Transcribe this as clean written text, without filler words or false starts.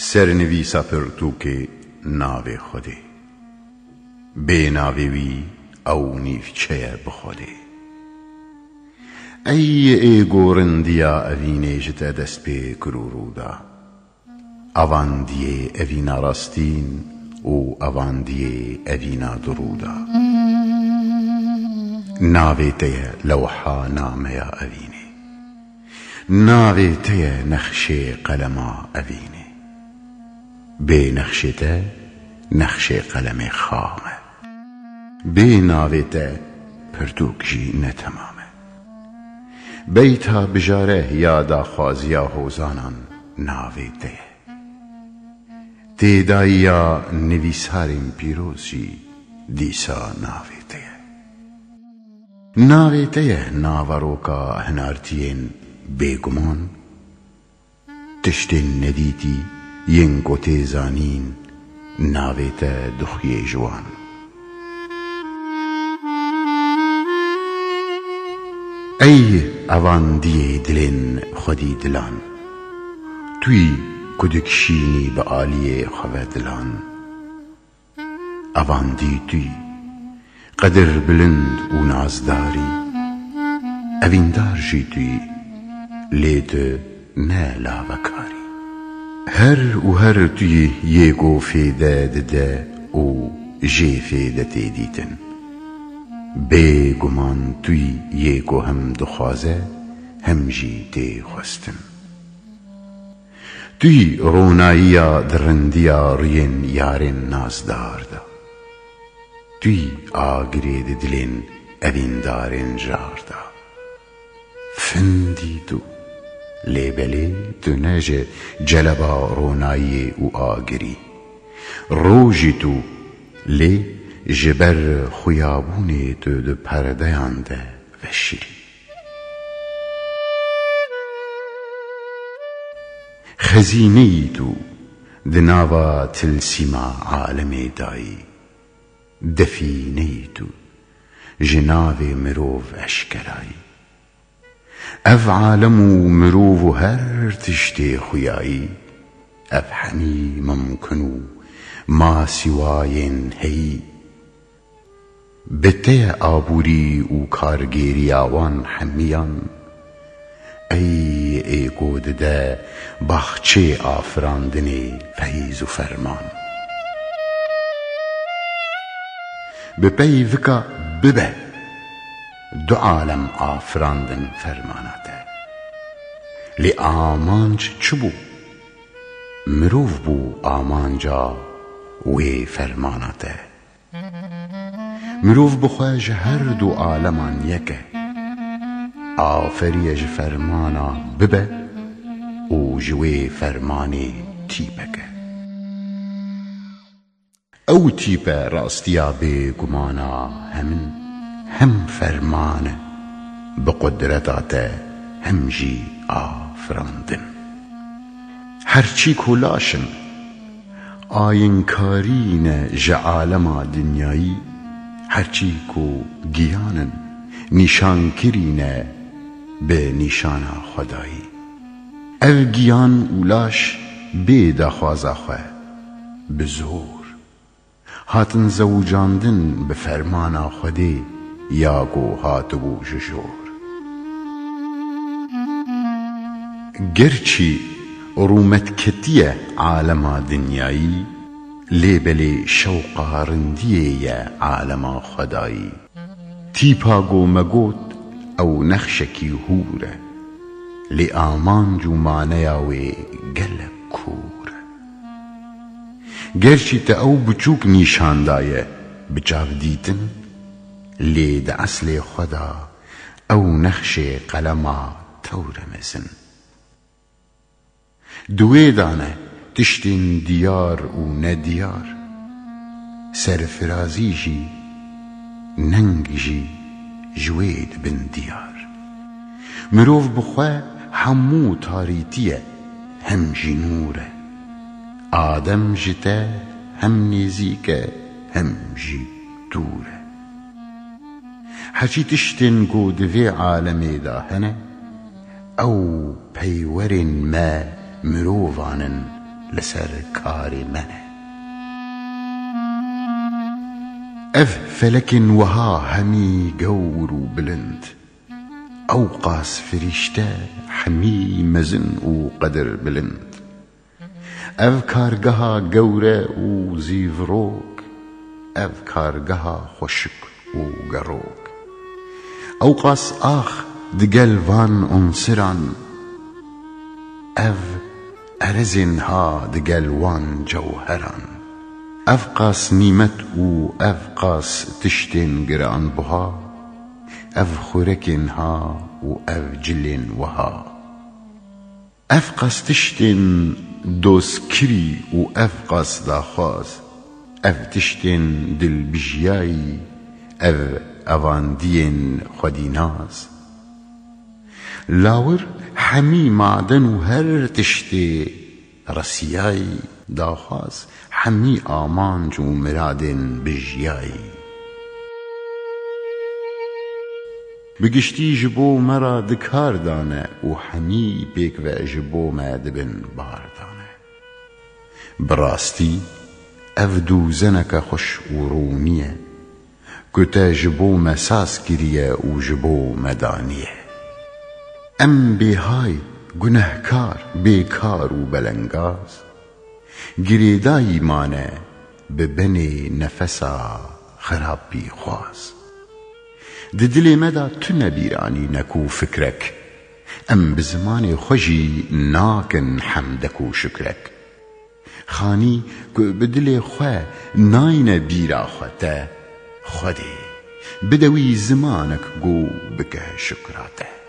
سەرنویسە پرتووکێ ناوێ خودێ بێ ناوێوی ئەو نیڤچەیە بخۆدێ ئەی ئێگۆڕندیا ئەڤینێژتە دەست پێ کرۆڕوودا ئەڤاندیێ ئەڤینا ڕاستین و ئەڤاندیێ ئەڤینا دڕوودا ناوێتەیە لەوحا نامەیە ئەڤینێ ناوێتەیە نەخشێ قەلەما ئەڤینێ بێ نەخشێتە نەخشێ قەلەمێ خامە بێ ناوێتە پرتووکژی نەتەمامە بەیتا بژارە یادا خوازیا هۆزانان ناوێتەیە تێداییە نویسارین پیرۆزی دیسا ناوێتەیە ناوێتەیە ناڤەڕۆکە هەنارتیێن بێگومان تشتێن نەدیتی یەن گۆتێزانین ناوێتە دخیێ ژوان ئەی ئەڤاندیێ دلێن خودی دلان توی کودکشینی بە ئالیێ خەڤە دلان ئەڤاندی توی قەدر بلند و نازداری ئەڤیندارژی توی لێتە نە لاڤەکاری هەر توی یێگۆ فێدە ددە و ژێ فێدە تێدیتن بێگومان توی یێگۆ هەم دخوازە هەمژی تێخواستن توی ڕۆناییە درڕندیە ڕیێن یارێن نازداردا توی ئاگرێ دلێن ئەڤیندارێن ژاردا فندی تو لێبەلێ تو نەژە جەلەبا ڕۆناییێ و ئاگری ڕۆژی تو لێ ji ber xuyabûnê tu di perdeyan de veşîrî xezîneyî tu di nava tilsîma alemê dayî defîneyî tu ji navê mirov eşkerayî ev alem û mirov û her tiştê xuyayî ev hemî mumkin û masîwayên heyî بتەیە ئابووری و کارگێریاوان هەمیان ئەی ئێگۆ ددە باخچێ ئافراندنێ فەیز و فەرمان بپەی ڤکە ببە دو عالەم ئافراندن فەرماناتە لێ ئامانج چ بوو مرۆڤ بوو ئامانجا وێ فەرماناتە مرۆڤ بخوا ji her du aleman yek e aferiye ji fermana bibe û ji wê fermanê tîpek e ew tîpe rastiya bêgumana hemin hem ferman e bi qudreta te hem jî afirandin herçî ku laşin ayinkarîne ji alema dinyayî هەرچی کو گیانن نیشانکرینە بە نیشانە خودایی ئەو گیان و لاش بێ داخوازە خوێ بە زۆر هاتن زەوجاندن بە فەرمانە خودێ یاگۆ هاتبوو ji ژۆر گەرچی ڕوومەتکەتیە عالەما دنیایی لێبەلێ شەوقە ڕندیەیە عالەما خودایی تیپا گۆمەگۆت ئەو نەخشەکی هورە لێ ئامانج و مانەیا وێ گەلە کوورە گەرچی تە ئەو بچووک نیشاندایە بچاودیتن لێ دە ئەسلێ خۆدا ئەو نەخشێ قەلەما تەورە مەزن دوێدانە تشتên diyar û nediyar serfirazî jî neng jî ji wê dibin diyar mirov bi xwe hemû tarîtî ye hem jî nûr e adem ji te hem nêzik e hem jî dûr e herçî tiştên ku di vê alemê de hene ew peywerên me mirovanin لسر کار منه. اف فلکن وها همی گور و بلند، او قاس فریشته همی مزن و قدر بلند. اف کارگها گوره و زیوروک، اف کارگها خوشک و گروک. او قاس آخ دگل وان انصران، اف ارزن ها دگل وان جوهران. اف قاس نیمت و اف قاس تشتین گران بها، اف خورکن ها و اف جلن وها. اف قاس تشتین دوس کری و اف قاس داخواز، اف تشتین دل بجیایی، اف اواندین خودیناز. لاور همی معدن و هر تشتی رسیایی، داخواز همی آمانج و مرادن بجیایی. بگشتی جبو مرا دکار دانه و همی پیک و جبو ما دبن باردانه. براستی اف دوزنک خوش و رونیه، کتا جبو مساس کریه و جبو مدانیه. ام بیهای گنهکار بیکار و بلنگاز، گریدایی مانه ببنی نفسا خرابی خواز. ددلی مدا تو نبیرانی نکو فکرک، ام بزمان خوشی ناکن حمدک و شکرک. خانی که بدل خواه ناین بیرا خوته، خوده بدوی زمانک گو بکه شکراته.